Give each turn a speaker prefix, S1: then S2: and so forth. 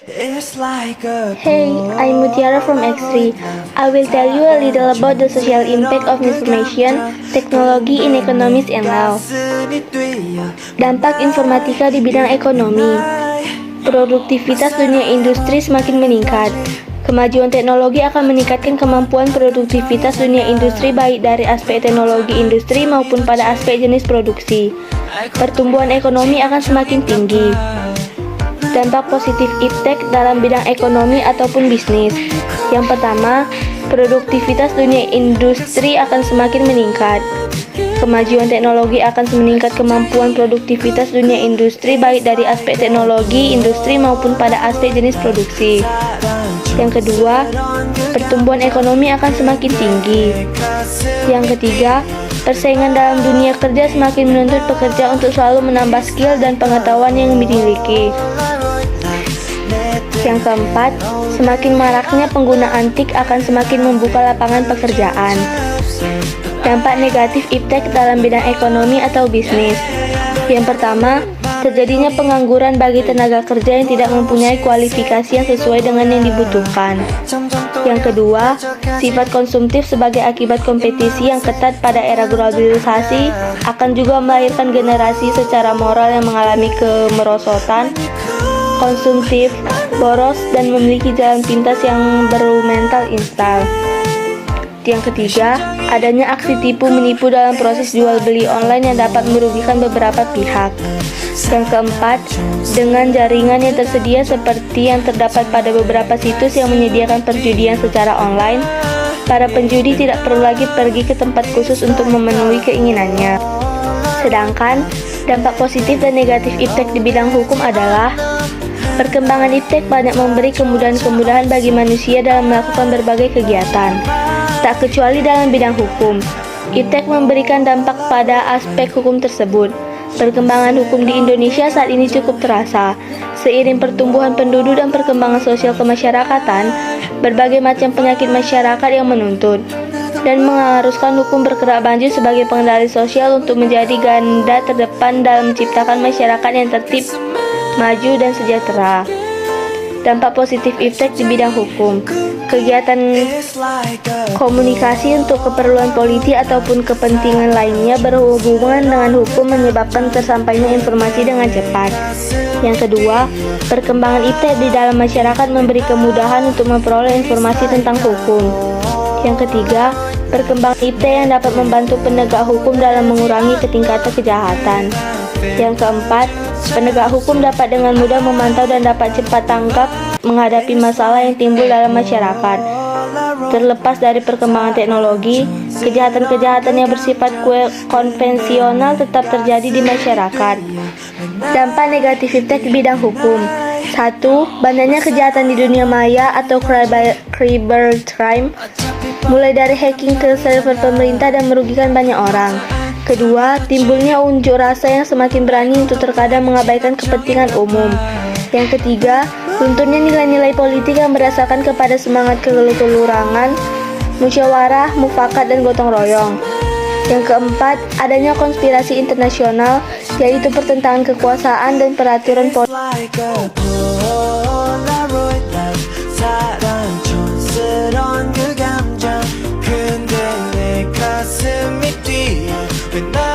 S1: Hey, I'm Mutiara from X3. I will tell you a little about the social impact of information technology in economics and law. Dampak informatika di bidang ekonomi. Produktivitas dunia industri semakin meningkat. Kemajuan teknologi akan meningkatkan kemampuan produktivitas dunia industri baik dari aspek teknologi industri maupun pada aspek jenis produksi. Pertumbuhan ekonomi akan semakin tinggi. Dampak positif iptek dalam bidang ekonomi ataupun bisnis. Yang pertama, produktivitas dunia industri akan semakin meningkat. Kemajuan teknologi akan meningkat kemampuan produktivitas dunia industri baik dari aspek teknologi industri maupun pada aspek jenis produksi. Yang kedua, pertumbuhan ekonomi akan semakin tinggi. Yang ketiga, persaingan dalam dunia kerja semakin menuntut pekerja untuk selalu menambah skill dan pengetahuan yang dimiliki. Yang keempat, semakin maraknya penggunaan TIK akan semakin membuka lapangan pekerjaan. Dampak negatif iptek dalam bidang ekonomi atau bisnis. Yang pertama, terjadinya pengangguran bagi tenaga kerja yang tidak mempunyai kualifikasi yang sesuai dengan yang dibutuhkan. Yang kedua, sifat konsumtif sebagai akibat kompetisi yang ketat pada era globalisasi akan juga melahirkan generasi secara moral yang mengalami kemerosotan, konsumtif, boros, dan memiliki jalan pintas yang bermental instan. Yang ketiga, adanya aksi tipu menipu dalam proses jual beli online yang dapat merugikan beberapa pihak. Yang keempat, dengan jaringan yang tersedia seperti yang terdapat pada beberapa situs yang menyediakan perjudian secara online, para penjudi tidak perlu lagi pergi ke tempat khusus untuk memenuhi keinginannya. Sedangkan, dampak positif dan negatif iptek di bidang hukum adalah perkembangan iptek banyak memberi kemudahan-kemudahan bagi manusia dalam melakukan berbagai kegiatan. Tak kecuali dalam bidang hukum, iptek memberikan dampak pada aspek hukum tersebut. Perkembangan hukum di Indonesia saat ini cukup terasa. Seiring pertumbuhan penduduk dan perkembangan sosial kemasyarakatan, berbagai macam penyakit masyarakat yang menuntut dan mengharuskan hukum bergerak maju sebagai pengendali sosial untuk menjadi garda terdepan dalam menciptakan masyarakat yang tertib, maju, dan sejahtera. Dampak positif iptek di bidang hukum. Kegiatan komunikasi untuk keperluan politik ataupun kepentingan lainnya berhubungan dengan hukum menyebabkan tersampainya informasi dengan cepat. Yang kedua, perkembangan iptek di dalam masyarakat memberi kemudahan untuk memperoleh informasi tentang hukum. Yang ketiga, perkembangan iptek yang dapat membantu penegak hukum dalam mengurangi ketingkatan kejahatan. Yang keempat, penegak hukum dapat dengan mudah memantau dan dapat cepat tanggap menghadapi masalah yang timbul dalam masyarakat. Terlepas dari perkembangan teknologi, kejahatan-kejahatan yang bersifat konvensional tetap terjadi di masyarakat. Dampak negatif iptek di bidang hukum. 1. Banyaknya kejahatan di dunia maya atau cybercrime, mulai dari hacking ke server pemerintah dan merugikan banyak orang. Kedua, timbulnya unjuk rasa yang semakin berani untuk terkadang mengabaikan kepentingan umum. Yang ketiga, lunturnya nilai-nilai politik yang berdasarkan kepada semangat kelurangan, musyawarah, mufakat, dan gotong royong. Yang keempat, adanya konspirasi internasional, yaitu pertentangan kekuasaan dan peraturan politik.
S2: When